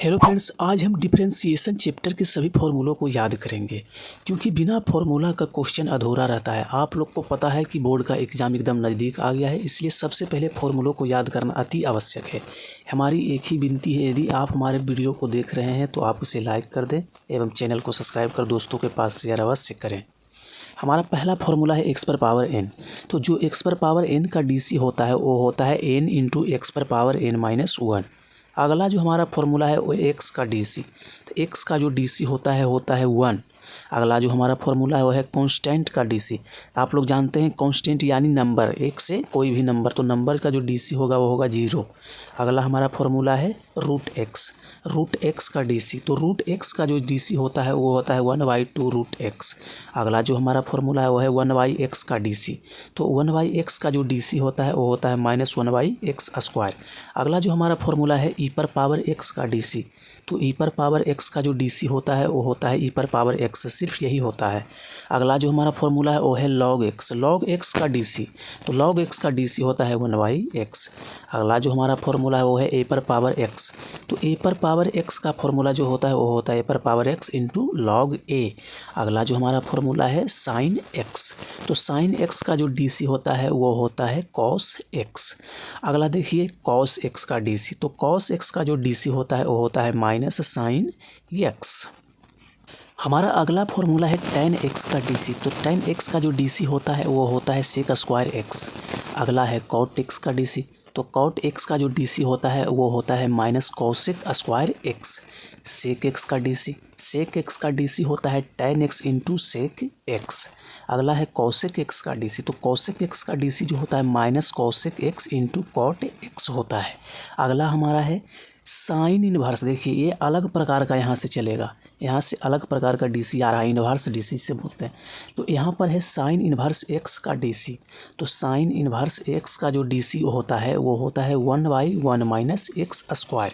Hello friends, आज हम differentiation chapter के सभी फॉर्मूलों को याद करेंगे क्योंकि बिना फॉर्मूला का क्वेश्चन अधूरा रहता है। आप लोग को पता है कि बोर्ड का एग्ज़ाम एकदम नज़दीक आ गया है, इसलिए सबसे पहले फॉर्मूलों को याद करना अति आवश्यक है। हमारी एक ही विनती है, यदि आप हमारे वीडियो को देख रहे हैं तो आप उसे लाइक कर दें एवं चैनल को सब्सक्राइब कर दोस्तों के पास शेयर अवश्य करें। हमारा पहला फॉर्मूला है एक्स पर पावर एन। तो जो एक्स पर पावर एन का डीसी होता है वो होता है एन इंटू एक्स पर पावर एन माइनस वन। अगला जो हमारा फॉर्मूला है वो एक्स का डीसी। तो एक्स का जो डीसी होता है वन। अगला जो हमारा फॉर्मूला है वो है कांस्टेंट का डीसी। आप लोग जानते हैं कांस्टेंट यानी नंबर, एक से कोई भी नंबर, तो नंबर का जो डीसी होगा वो होगा 0। अगला हमारा फॉर्मूला है रूट एक्स का डीसी। तो रूट एक्स का जो डीसी होता है वो होता है 1/2 रूट एक्स। अगला जो हमारा फॉर्मूला है वो है 1/x का डीसी। तो 1/x का जो डीसी होता है वो होता है -1/x²। अगला जो हमारा फॉर्मूला है ई पर पावर एक्स का डीसी। तो ई पर पावर एक्स का जो डीसी होता है वो होता है ई पर पावर एक्स, सिर्फ यही होता है। अगला जो हमारा फॉर्मूला है वो है लॉग एक्स का डीसी। तो लॉग एक्स का डीसी होता है 1/x। अगला जो हमारा फॉर्मूला है वो है ए पर पावर एक्स। तो ए पर पावर एक्स का फॉर्मूला जो होता है वो होता है ए पर पावर एक्स इंटू लॉग ए। अगला जो हमारा फॉर्मूला है साइन एक्स। तो साइन एक्स का जो डीसी होता है वो होता है कॉस एक्स। अगला देखिए कॉस एक्स का डीसी। तो कॉस एक्स का जो डीसी होता है वो होता है माइनस साइन एक्स। हमारा अगला फॉर्मूला है tan एक्स का डीसी। तो tan एक्स का जो डीसी होता है वो होता है सेक स्क्वायर एक्स। अगला है कॉट एक्स का डीसी। तो कॉट एक्स का जो डीसी होता है वो होता है minus cosec square x. Sec x का डीसी होता है tan x into sec x. अगला है कॉसेक एक्स का डीसी। तो कॉसेक एक्स का डीसी जो होता है minus cosec x into cot x होता है। अगला हमारा है साइन इनवर्स। देखिए ये अलग प्रकार का यहाँ से चलेगा, यहाँ से अलग प्रकार का डीसी आ रहा है, इन्वर्स डीसी से बोलते हैं। तो यहाँ पर है साइन इन्वर्स एक्स का डीसी। तो साइन इन्वर्स एक्स का जो डीसी होता है वो होता है 1/1 माइनस x²।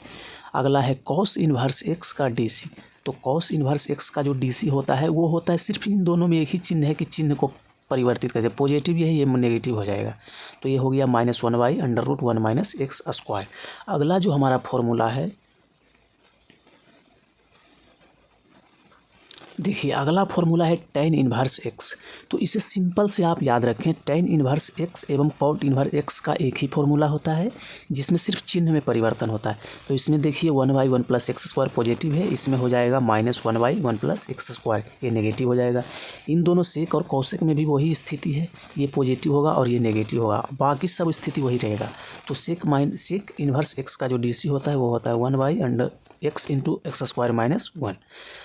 अगला है कॉस इन्वर्स एक्स का डीसी। तो कॉस इन्वर्स एक्स का जो डीसी होता है वो होता है, सिर्फ इन दोनों में एक ही चिन्ह है कि चिन्ह को परिवर्तित कर, पॉजिटिव है ये नेगेटिव हो जाएगा। तो ये हो गया -1/√1 माइनस x²। अगला जो हमारा फॉर्मूला है, देखिए अगला फॉर्मूला है tan इन्वर्स एक्स। तो इसे सिंपल से आप याद रखें, tan इन्वर्स एक्स एवं कॉट इन्वर्स एक्स का एक ही फॉर्मूला होता है जिसमें सिर्फ चिन्ह में परिवर्तन होता है। तो इसमें देखिए 1/1 प्लस x² पॉजिटिव है, इसमें हो जाएगा -1/1 प्लस x², ये नेगेटिव हो जाएगा। इन दोनों सेक और कॉसेक में भी वही स्थिति है, ये पॉजिटिव होगा और ये नेगेटिव होगा, बाकी सब स्थिति वही रहेगा। तो सेक इन्वर्स एक्स का जो डीसी होता है वो होता है 1/x इंटू x² माइनस 1।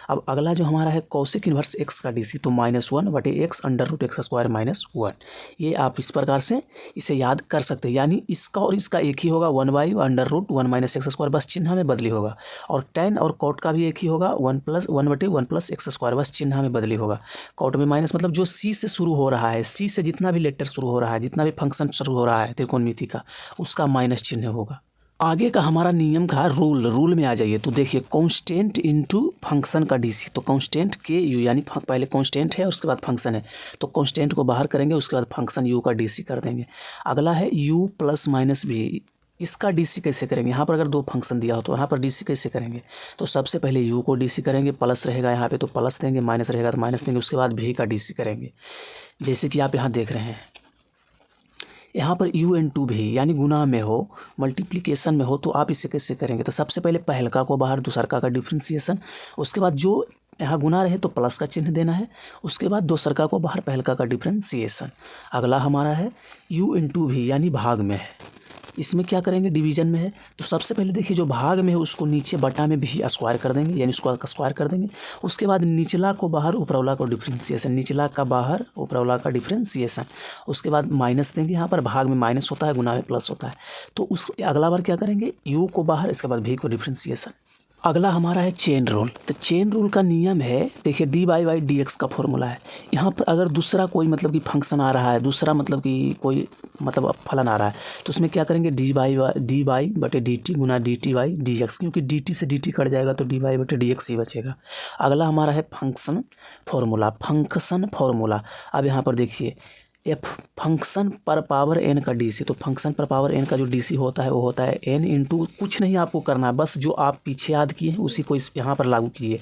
अब अगला जो हमारा है कॉसेक इन्वर्स एक्स का डीसी। तो -1/x√x² माइनस 1। ये आप इस प्रकार से इसे याद कर सकते हैं, यानी इसका और इसका एक ही होगा 1/√1 माइनस x², बस चिन्ह में बदली होगा। और tan और कॉट का भी एक ही होगा 1/1 प्लस x², बस चिन्ह में बदली होगा। कॉट में माइनस मतलब जो सी से शुरू हो रहा है, सी से जितना भी लेटर शुरू हो रहा है, जितना भी फंक्शन शुरू हो रहा है त्रिकोणमिति का, उसका माइनस चिन्ह होगा। आगे का हमारा नियम का रूल में आ जाइए। तो देखिए कांस्टेंट इनटू फंक्शन का डीसी। तो कांस्टेंट के यू यानी पहले कांस्टेंट है उसके बाद फंक्शन है, तो कांस्टेंट को बाहर करेंगे, उसके बाद फंक्शन यू का डीसी कर देंगे। अगला है यू प्लस माइनस भी। इसका डीसी कैसे करेंगे, यहाँ पर अगर दो फंक्शन दिया हो तो यहाँ पर डीसी कैसे करेंगे। तो सबसे पहले यू को डीसी करेंगे, प्लस रहेगा यहाँ पे तो प्लस देंगे, माइनस रहेगा तो माइनस देंगे, उसके बाद भी का डीसी करेंगे। जैसे कि आप यहाँ देख रहे हैं, यहाँ पर u/2 भी यानी गुना में हो, मल्टीप्लिकेशन में हो, तो आप इसे कैसे करेंगे। तो सबसे पहले पहलका को बाहर, दूसरका का डिफ्रेंशिएशन, उसके बाद जो यहाँ गुना रहे तो प्लस का चिन्ह देना है, उसके बाद दूसरका को बाहर, पहलका का डिफ्रेंशिएशन। अगला हमारा है u/2 भी यानी भाग में है, इसमें क्या करेंगे डिवीजन में है। तो सबसे पहले देखिए जो भाग में है उसको नीचे बटा में भी स्क्वायर कर देंगे, यानी उसको स्क्वायर कर देंगे। उसके बाद निचला को बाहर, ऊपरवाला को डिफ्रेंशिएशन, निचला का बाहर, ऊपरवाला का डिफ्रेंशिएशन। उसके बाद माइनस देंगे, यहाँ पर भाग में माइनस होता है, गुना में प्लस होता है। तो उस अगला बार क्या करेंगे, यू को बाहर, इसके बाद भी को डिफ्रेंशिएशन। अगला हमारा है चेन रूल। तो चेन रूल का नियम है, देखिए dy/dx का फॉर्मूला है। यहाँ पर अगर दूसरा कोई मतलब कि फंक्शन आ रहा है, दूसरा मतलब कि कोई मतलब फलन आ रहा है, तो उसमें क्या करेंगे dy/dt गुना dt/dx, क्योंकि dt से dt कट जाएगा तो dy/dx ही बचेगा। अगला हमारा है फंक्शन फॉर्मूला। अब यहाँ पर देखिए एफ फंक्शन पर पावर एन का डीसी। तो फंक्शन पर पावर एन का जो डीसी होता है वो होता है एन इंटू, कुछ नहीं आपको करना है, बस जो आप पीछे याद किए हैं उसी को यहाँ पर लागू कीजिए।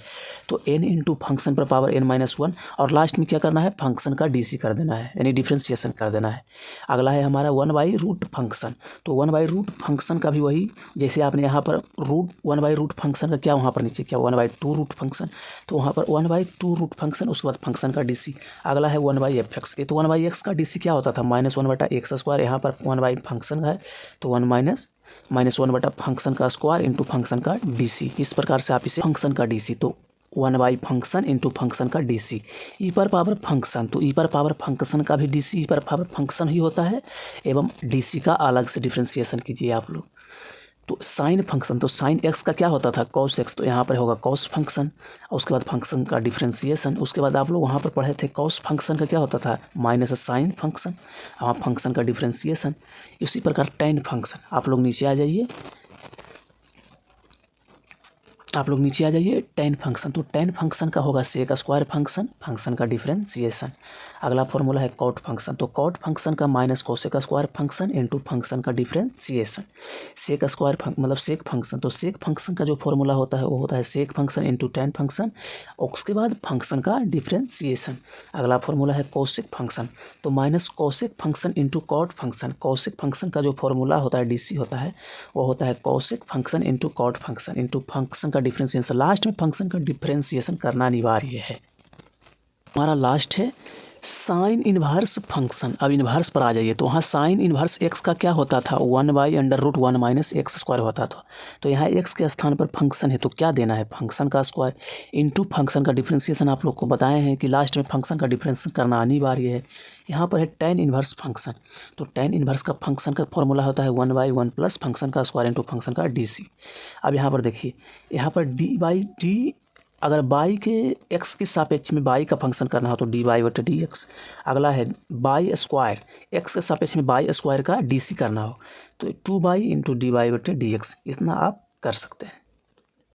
तो एन इंटू फंक्शन पर पावर एन माइनस वन, और लास्ट में क्या करना है, फंक्शन का डीसी कर देना है, यानी डिफ्रेंशिएशन कर देना है। अगला है हमारा 1/रूट फंक्शन। तो 1/रूट फंक्शन का भी वही, जैसे आपने यहाँ पर रूट 1/रूट फंक्शन का क्या वहाँ पर नीचे क्या 1/2 रूट फंक्शन, तो वहाँ पर 1/2 रूट फंक्शन, उसके बाद फंक्शन का डीसी। अगला है 1/fx। ये तो 1/x का डीसी क्या होता था, -1/x²। यहाँ पर 1 फंक्शन है तो 1 माइनस 1 फंक्शन का स्क्वायर इंटू फंक्शन का डीसी। इस प्रकार से आप इसे फंक्शन का डीसी, तो 1 फंक्शन इंटू फंक्शन का डीसी। ई पर पावर फंक्शन, तो ई पर पावर फंक्शन का भी डीसी ई पर पावर फंक्शन ही होता है, एवं डीसी का अलग से डिफ्रेंशिएशन कीजिए आप लोग। तो साइन फंक्शन, तो साइन एक्स का क्या होता था, कॉस एक्स, तो यहाँ पर होगा कॉस फंक्शन, उसके बाद फंक्शन का डिफ्रेंशिएशन। उसके बाद आप लोग वहाँ पर पढ़े थे कॉस फंक्शन का क्या होता था, माइनस साइन फंक्शन, वहाँ फंक्शन का डिफ्रेंशिएशन। इसी प्रकार टेन फंक्शन। आप लोग नीचे आ जाइए, टेन फंक्शन। तो टेन फंक्शन का होगा सेक स्क्वायर फंक्शन, फंक्शन का डिफ्रेंशिएशन। अगला फॉर्मूला है कॉट फंक्शन। तो कॉट फंक्शन का minus cosec square function into function का डिफ्रेंशिएशन। सेक स्क्वायर मतलब सेक फंक्शन, तो सेक फंक्शन का जो फॉर्मूला होता है वो होता है sec function into tan function, और उसके बाद फंक्शन का डिफ्रेंशिएशन। अगला फॉर्मूला है कोसेक फंक्शन। तो minus cosec function into cot function. Cosec function का जो फॉर्मूला होता है डीसी होता है वो होता है cosec function into cot function into function का डिफ्रेंशिएशन। लास्ट में फंक्शन का डिफ्रेंशिएशन करना अनिवार्य है। हमारा लास्ट है साइन इन्वर्स फंक्शन। अब इन्वर्स पर आ जाइए, तो वहाँ साइन इन्वर्स एक्स का क्या होता था, 1/√1 माइनस एक्स स्क्वायर होता था। तो यहाँ एक्स के स्थान पर फंक्शन है तो क्या देना है, फंक्शन का स्क्वायर इंटू फंक्शन का डिफ्रेंशिएशन। आप लोग को बताए हैं कि लास्ट में फंक्शन का डिफ्रेंशिएशन करना अनिवार्य है। यहाँ पर है टेन इन्वर्स फंक्शन। तो टेन इन्वर्स का फंक्शन का फॉर्मूला होता है 1/1 प्लस फंक्शन का स्क्वायर इंटू फंक्शन का डीसी। अब यहाँ पर देखिए, यहाँ पर डी/डी, अगर बाई के एक्स के सापेक्ष में बाई का फंक्शन करना हो तो dy/dx। अगला है बाई स्क्वायर, एक्स के सापेक्ष में बाई स्क्वायर का डीसी करना हो तो 2 बाई इंटू dy/dx। इतना आप कर सकते हैं।